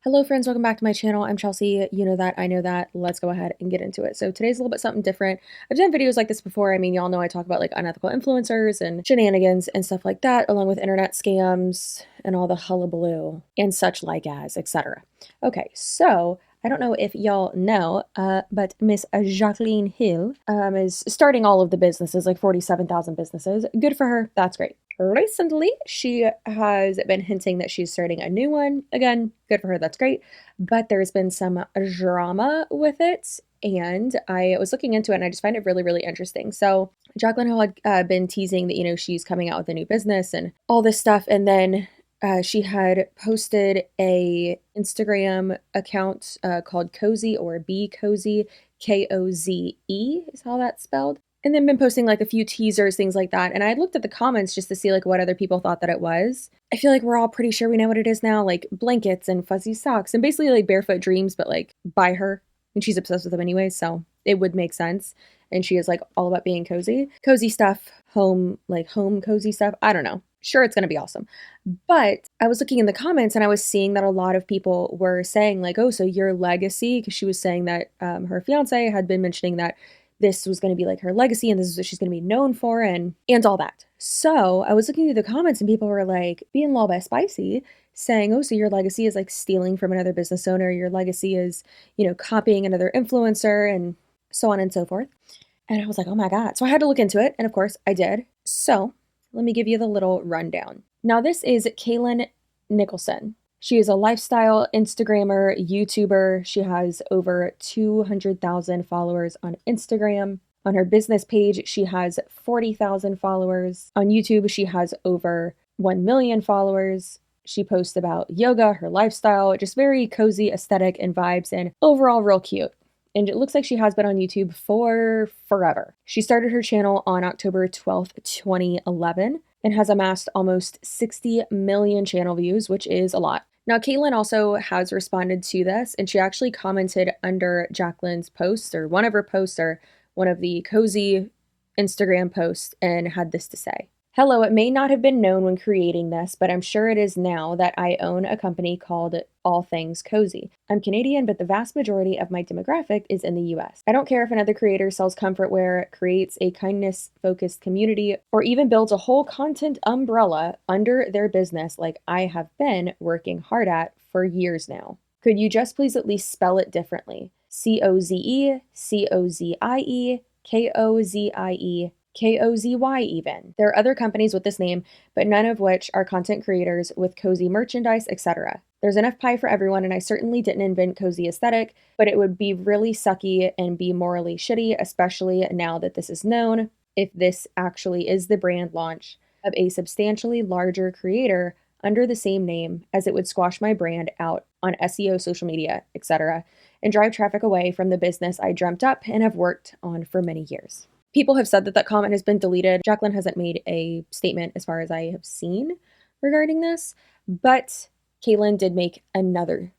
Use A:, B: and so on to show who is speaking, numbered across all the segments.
A: Hello friends, welcome back to my channel. I'm Chelsea. You know that, I know that. Let's go ahead and get into it. So today's a little bit something different. I've done videos like this before. I mean, y'all know I talk about like unethical influencers and shenanigans and stuff like that, along with internet scams and all the hullabaloo and such like as, etc. Okay, so I don't know if y'all know, but Miss Jaclyn Hill is starting all of the businesses, like 47,000 businesses. Good for her. That's great. Recently, she has been hinting that she's starting a new one. Again, good for her, that's great. But there's been some drama with it, and I was looking into it, and I just find it really, really interesting. So, Jaclyn Hill had been teasing that, she's coming out with a new business and all this stuff, and then she had posted a Instagram account called Koze or Be Koze, Koze is how that's spelled. And then been posting like a few teasers, things like that. And I looked at the comments just to see like what other people thought that it was. I feel like we're all pretty sure we know what it is now, like blankets and fuzzy socks and basically like barefoot dreams, but like by her. And she's obsessed with them anyway, so it would make sense. And she is like all about being cozy. Cozy stuff, home cozy stuff. I don't know. Sure, it's going to be awesome. But I was looking in the comments and I was seeing that a lot of people were saying like, oh, so your legacy, because she was saying that her fiance had been mentioning that this was going to be like her legacy and this is what she's going to be known for and all that. So I was looking through the comments and people were like, being lol by Spicy, saying, oh, so your legacy is like stealing from another business owner. Your legacy is, copying another influencer and so on and so forth. And I was like, oh my God. So I had to look into it. And of course I did. So let me give you the little rundown. Now this is Kalyn Nicholson. She is a lifestyle Instagrammer, YouTuber. She has over 200,000 followers on Instagram. On her business page, she has 40,000 followers. On YouTube, she has over 1 million followers. She posts about yoga, her lifestyle, just very cozy aesthetic and vibes, and overall real cute. And it looks like she has been on YouTube for forever. She started her channel on October 12th, 2011, and has amassed almost 60 million channel views, which is a lot. Now, Kalyn also has responded to this, and she actually commented under Jaclyn's post, or one of her posts, or one of the Koze Instagram posts, and had this to say. Hello, it may not have been known when creating this, but I'm sure it is now that I own a company called All Things Koze. I'm Canadian, but the vast majority of my demographic is in the US. I don't care if another creator sells comfort wear, creates a kindness-focused community, or even builds a whole content umbrella under their business like I have been working hard at for years now. Could you just please at least spell it differently? Koze, Cozie, Kozie, Kozy even. There are other companies with this name, but none of which are content creators with cozy merchandise, etc. There's enough pie for everyone, and I certainly didn't invent cozy aesthetic, but it would be really sucky and be morally shitty, especially now that this is known, if this actually is the brand launch of a substantially larger creator under the same name, as it would squash my brand out on SEO, social media, etc., and drive traffic away from the business I dreamt up and have worked on for many years. People have said that that comment has been deleted. Jaclyn hasn't made a statement as far as I have seen regarding this, but Kalyn did make another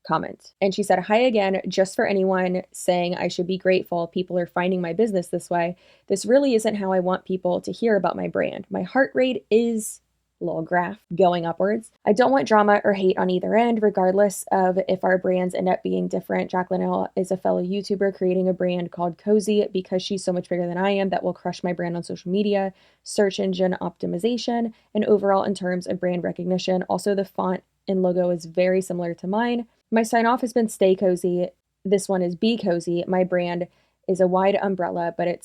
A: comment. And she said, hi again, just for anyone saying I should be grateful people are finding my business this way. This really isn't how I want people to hear about my brand. My heart rate is little graph going upwards. I don't want drama or hate on either end, regardless of if our brands end up being different. Jaclyn Hill is a fellow YouTuber creating a brand called Koze because she's so much bigger than I am that will crush my brand on social media, search engine optimization, and overall in terms of brand recognition. Also, the font and logo is very similar to mine. My sign off has been Stay Koze. This one is Be Koze. My brand is a wide umbrella, but it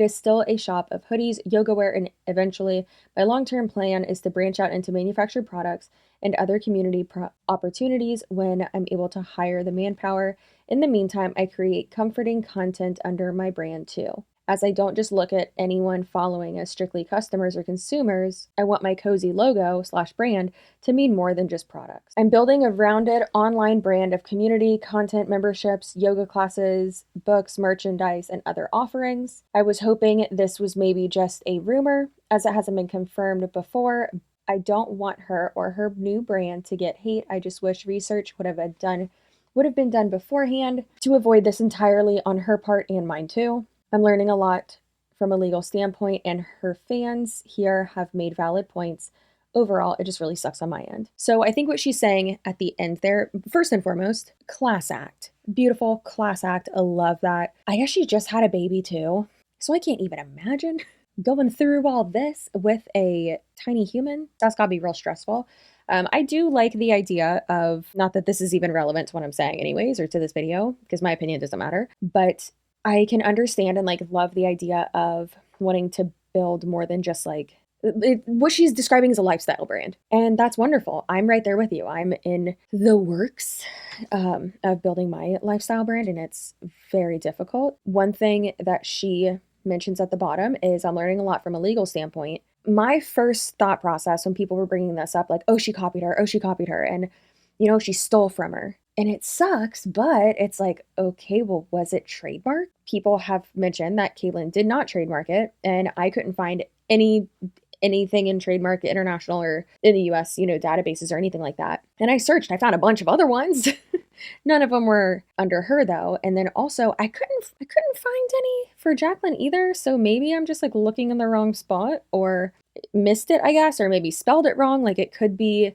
A: is still a shop of hoodies, yoga wear, and eventually my long-term plan is to branch out into manufactured products and other community opportunities when I'm able to hire the manpower. In the meantime, I create comforting content under my brand too. As I don't just look at anyone following as strictly customers or consumers, I want my Koze logo / brand to mean more than just products. I'm building a rounded online brand of community, content, memberships, yoga classes, books, merchandise, and other offerings. I was hoping this was maybe just a rumor, as it hasn't been confirmed before. I don't want her or her new brand to get hate. I just wish research would have been done beforehand to avoid this entirely on her part and mine too. I'm learning a lot from a legal standpoint, and her fans here have made valid points. overall, it just really sucks on my end. So I think what she's saying at the end there, first and foremost, class act. Beautiful class act. I love that. I guess she just had a baby too. So I can't even imagine going through all this with a tiny human. That's gotta be real stressful. I do like the idea of, not that this is even relevant to what I'm saying anyways, or to this video, because my opinion doesn't matter, but I can understand and like love the idea of wanting to build more than just like what she's describing as a lifestyle brand. And that's wonderful. I'm right there with you. I'm in the works of building my lifestyle brand, and it's very difficult. One thing that she mentions at the bottom is, I'm learning a lot from a legal standpoint. My first thought process when people were bringing this up, like, oh, she copied her, oh, she copied her, and, she stole from her. And it sucks, but it's like, okay, well, was it trademark? People have mentioned that Kalyn did not trademark it, and I couldn't find anything in Trademark International or in the US, databases or anything like that. And I searched, I found a bunch of other ones. None of them were under her though. And then also I couldn't find any for Jaclyn either. So maybe I'm just like looking in the wrong spot, or missed it, I guess, or maybe spelled it wrong. Like it could be,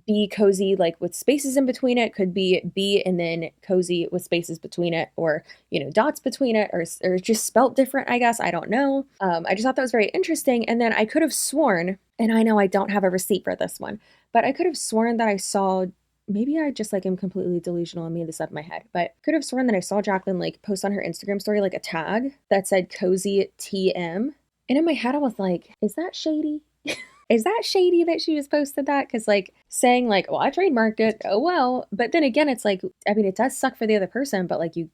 A: be Koze like with spaces in between it, could be B and then Koze with spaces between it, or dots between it, or just spelt different, I guess. I don't know. I just thought that was very interesting. And then I could have sworn, and I know I don't have a receipt for this one, but I could have sworn that I saw, maybe I just like am completely delusional and made this up in my head, but could have sworn that I saw Jaclyn like post on her Instagram story like a tag that said Koze TM. And in my head, I was like, is that shady? Is that shady that she just posted that? Because like saying like, well, I trademarked it. Oh, well. But then again, it's like, I mean, it does suck for the other person, but like you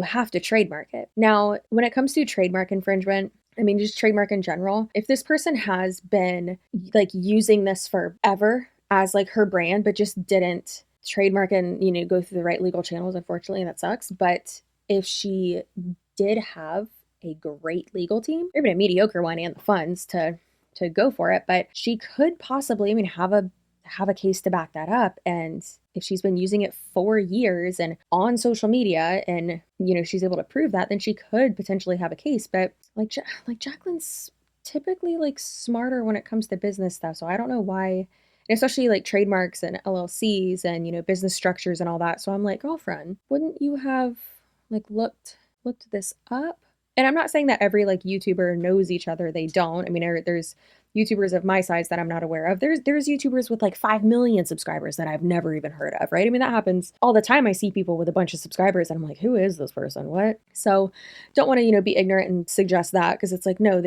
A: have to trademark it. Now, when it comes to trademark infringement, I mean, just trademark in general, if this person has been like using this forever as like her brand, but just didn't trademark and, go through the right legal channels, unfortunately, that sucks. But if she did have a great legal team, or even a mediocre one, and the funds to go for it, but she could possibly, have a case to back that up. And if she's been using it for years and on social media, and she's able to prove that, then she could potentially have a case. But like Jaclyn's typically like smarter when it comes to business stuff, so I don't know why, and especially like trademarks and LLCs and business structures and all that. So I'm like, girlfriend, wouldn't you have like looked this up? And I'm not saying that every like YouTuber knows each other. They don't. I mean, there's YouTubers of my size that I'm not aware of. There's YouTubers with like 5 million subscribers that I've never even heard of, right? I mean, that happens all the time. I see people with a bunch of subscribers and I'm like, who is this person? What? So don't want to, be ignorant and suggest that, because it's like, no,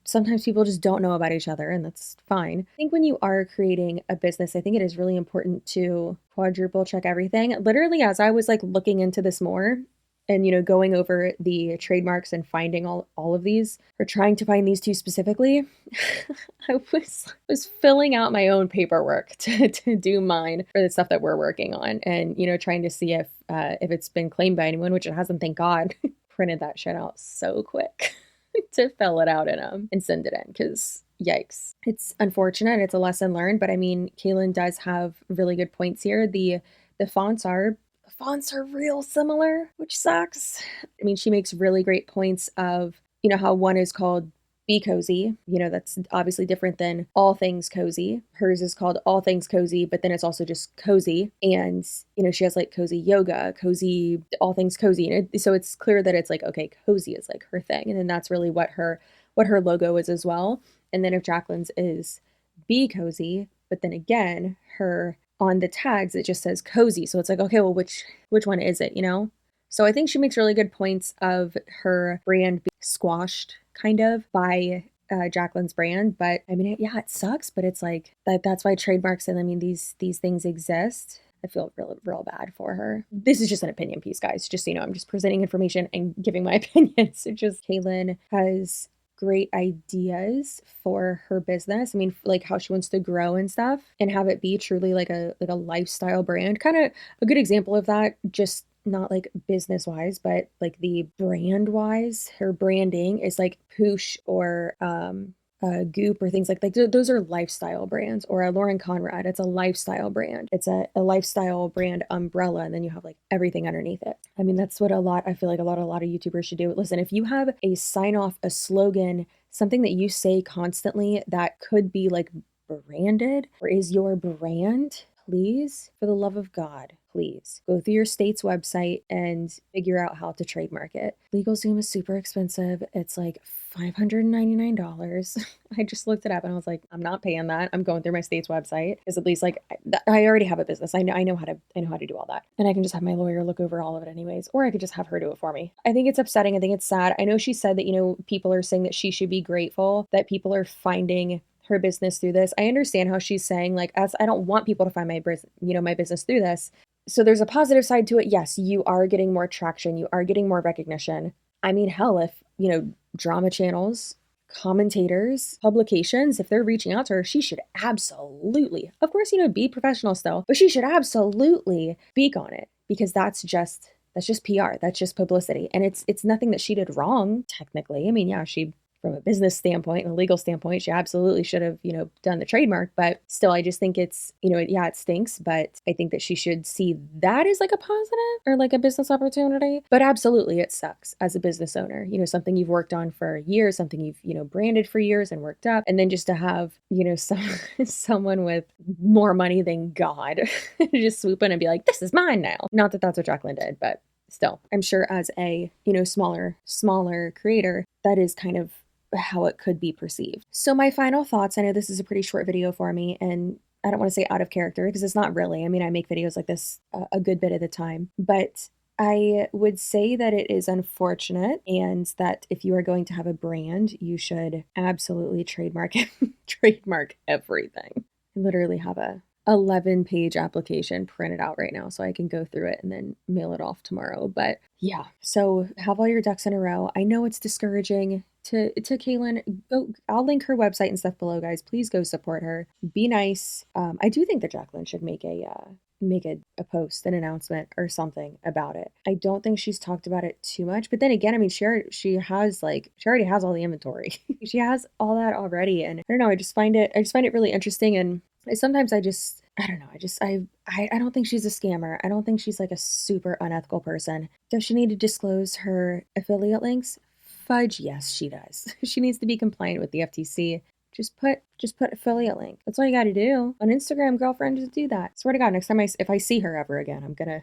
A: sometimes people just don't know about each other, and that's fine. I think when you are creating a business, I think it is really important to quadruple check everything. Literally, as I was like looking into this more, and going over the trademarks and finding all of these, or trying to find these two specifically, I was filling out my own paperwork to do mine for the stuff that we're working on, and trying to see if it's been claimed by anyone, which it hasn't, thank God. Printed that shit out so quick to fill it out and send it in, because yikes. It's unfortunate. It's a lesson learned, but I mean, Kalyn does have really good points here. The fonts are real similar, which sucks. I mean, she makes really great points of, how one is called Be Koze. That's obviously different than All Things Koze. Hers is called All Things Koze, but then it's also just Koze. And, she has like Koze Yoga, Koze, All Things Koze. So it's clear that it's like, okay, Koze is like her thing. And then that's really what her logo is as well. And then if Jaclyn's is Be Koze, but then again, her on the tags, it just says Koze. So it's like, okay, well, which one is it, So I think she makes really good points of her brand being squashed kind of by Jaclyn's brand. But I mean, it sucks, but it's like that's why trademarks, and I mean, these things exist. I feel real bad for her. This is just an opinion piece, guys. Just so you know, I'm just presenting information and giving my opinion. So just Kalyn has great ideas for her business. I mean, like how she wants to grow and stuff, and have it be truly like a lifestyle brand. Kind of a good example of that, just not like business wise, but like the brand wise. Her branding is like Poosh or Goop or things like that. Those are lifestyle brands. Or a Lauren Conrad, it's a lifestyle brand. It's a lifestyle brand umbrella, and then you have like everything underneath it. I mean, that's what I feel like a lot of YouTubers should do. Listen, if you have a sign off, a slogan something that you say constantly that could be like branded or is your brand, please, for the love of God, please go through your state's website and figure out how to trademark it. LegalZoom is super expensive. It's like $599. I just looked it up and I was like, I'm not paying that. I'm going through my state's website because at least like I already have a business. I know how to do all that. And I can just have my lawyer look over all of it anyways, or I could just have her do it for me. I think it's upsetting. I think it's sad. I know she said that, people are saying that she should be grateful that people are finding her business through this. I understand how she's saying like, as I don't want people to find my business through this. So there's a positive side to it. Yes, you are getting more traction. You are getting more recognition. I mean, hell, if, drama channels, commentators, publications, if they're reaching out to her, she should absolutely, of course, be professional still, but she should absolutely speak on it because that's just PR. That's just publicity. And it's nothing that she did wrong, technically. I mean, yeah, from a business standpoint and a legal standpoint, she absolutely should have, done the trademark. But still, I just think it's, it stinks. But I think that she should see that as like a positive or like a business opportunity. But absolutely, it sucks as a business owner, something you've worked on for years, something you've, branded for years and worked up. And then just to have, someone with more money than God just swoop in and be like, this is mine now. Not that that's what Jaclyn did, but still, I'm sure as a, smaller creator, that is kind of how it could be perceived. So my final thoughts, I know this is a pretty short video for me, and I don't want to say out of character because it's not really. I mean, I make videos like this a good bit of the time, but I would say that it is unfortunate and that if you are going to have a brand, you should absolutely trademark everything. I literally have a 11-page application printed out right now so I can go through it and then mail it off tomorrow. But yeah, so have all your ducks in a row. I know it's discouraging to Kalyn. I'll link her website and stuff below, guys. Please go support her. Be nice. I do think that Jaclyn should make a post, an announcement or something about it. I don't think she's talked about it too much, but then again, I mean, she already has all the inventory. She has all that already. And I don't know, I just find it really interesting. And sometimes I don't know. I don't think she's a scammer. I don't think she's like a super unethical person. Does she need to disclose her affiliate links? Fudge, yes, she does. She needs to be compliant with the FTC. Just put affiliate link. That's all you got to do. On Instagram, girlfriend, just do that. Swear to God, next time if I see her ever again, I'm gonna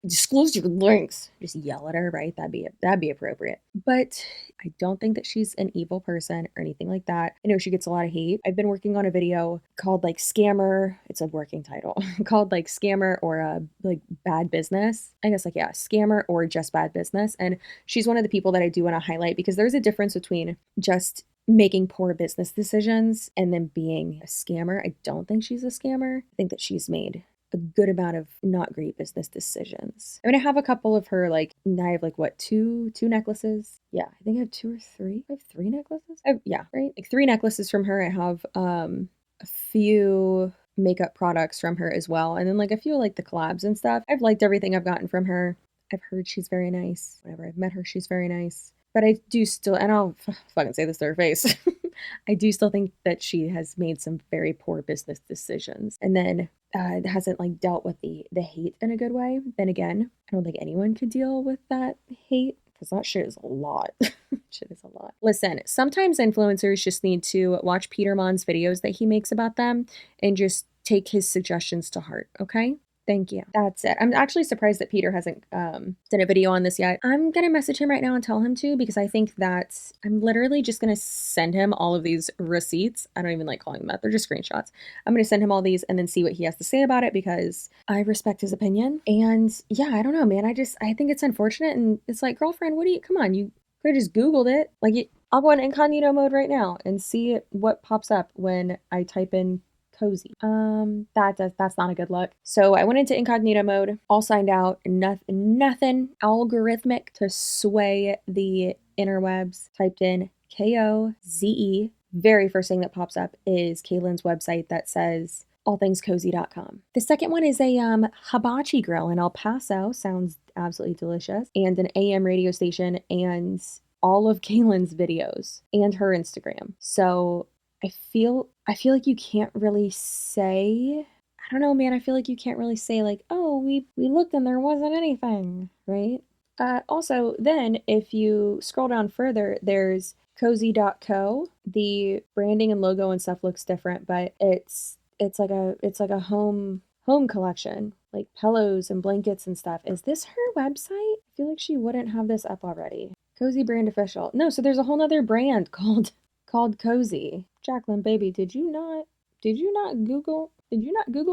A: disclose your links. Just yell at her, right? That'd be appropriate. But I don't think that she's an evil person or anything like that. I know she gets a lot of hate. I've been working on a video called like Scammer. It's a working title called like Scammer or like Bad Business. I guess like, yeah, Scammer or just Bad Business. And she's one of the people that I do want to highlight because there's a difference between just making poor business decisions and then being a scammer. I don't think she's a scammer. I think that she's made a good amount of not great business decisions. I mean, I have a couple of her, like, I have like what, two necklaces? Yeah, I think I have 2 or 3. I have 3 necklaces? Yeah, right? Like 3 necklaces from her. I have a few makeup products from her as well. And then like a few like the collabs and stuff. I've liked everything I've gotten from her. I've heard she's very nice. Whenever I've met her, she's very nice. But I do still, and I'll fucking say this to her face, I do still think that she has made some very poor business decisions and then hasn't like dealt with the hate in a good way. Then again, I don't think anyone could deal with that hate because that shit is a lot. Shit is a lot. Listen, sometimes influencers just need to watch Peter Mon's videos that he makes about them and just take his suggestions to heart, okay? Thank you. That's it. I'm actually surprised that Peter hasn't done a video on this yet. I'm going to message him right now and tell him to because I think that I'm literally just going to send him all of these receipts. I don't even like calling them that. They're just screenshots. I'm going to send him all these and then see what he has to say about it because I respect his opinion. And yeah, I don't know, man. I think it's unfortunate. And it's like, girlfriend, come on, you could have just Googled it. Like, I'll go in incognito mode right now and see what pops up when I type in Koze. That's not a good look. So I went into incognito mode, all signed out, nothing algorithmic to sway the interwebs. Typed in Koze. Very first thing that pops up is Kalyn's website that says allthingskoze.com. The second one is a hibachi grill in El Paso. Sounds absolutely delicious. And an AM radio station and all of Kalyn's videos and her Instagram. So I feel like you can't really say, I don't know, man. I feel like you can't really say like, oh, we looked and there wasn't anything, right? Also, then if you scroll down further, there's Koze.co. The branding and logo and stuff looks different, but it's like a home collection, like pillows and blankets and stuff. Is this her website? I feel like she wouldn't have this up already. Koze brand official. No, so there's a whole nother brand called Koze. Jaclyn, baby, did you not Google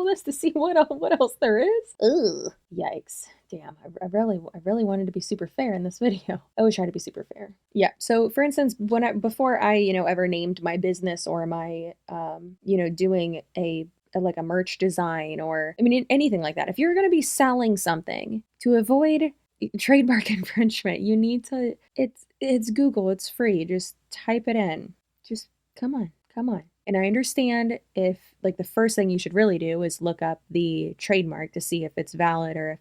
A: this to see what else there is? Ugh. Yikes. Damn. I really wanted to be super fair in this video. I always try to be super fair. Yeah. So for instance, before I, ever named my business or my, doing like a merch design or, anything like that. If you're going to be selling something, to avoid trademark infringement, you need to, it's Google, it's free. Just type it in. Just come on. And I understand if like the first thing you should really do is look up the trademark to see if it's valid or,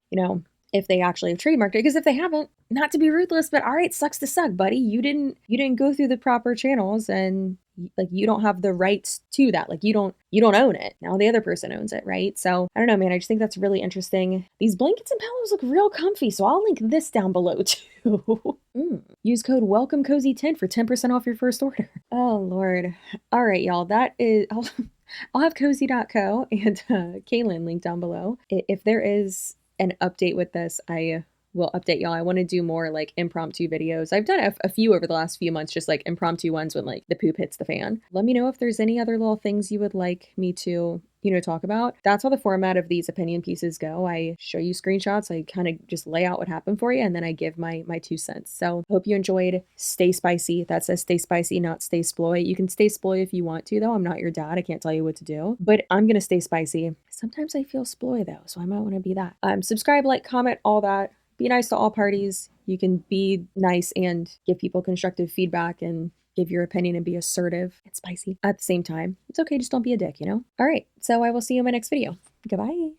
A: if they actually have trademarked it. Because if they haven't, not to be ruthless, but all right, sucks to suck, buddy. You didn't go through the proper channels and like you don't have the rights to that. Like you don't own it. Now the other person owns it, right? So I don't know, man. I just think that's really interesting. These blankets and pillows look real comfy, so I'll link this down below too. Use code WELCOMECOZY10 for 10% off your first order. Oh Lord. All right, y'all. That is I'll have Koze.co and Kalyn linked down below. If there is an update with this, I will update y'all. I want to do more like impromptu videos. I've done a few over the last few months, just like impromptu ones when like the poop hits the fan. Let me know if there's any other little things you would like me to, talk about. That's how the format of these opinion pieces go. I show you screenshots. I kind of just lay out what happened for you, and then I give my 2 cents. So hope you enjoyed. Stay spicy. That says stay spicy, not stay sploy. You can stay sploy if you want to, though. I'm not your dad. I can't tell you what to do, but I'm going to stay spicy. Sometimes I feel sploy though, so I might want to be that. Subscribe, like, comment, all that. Be nice to all parties. You can be nice and give people constructive feedback and give your opinion and be assertive and spicy at the same time. It's okay, just don't be a dick, All right, so I will see you in my next video. Goodbye.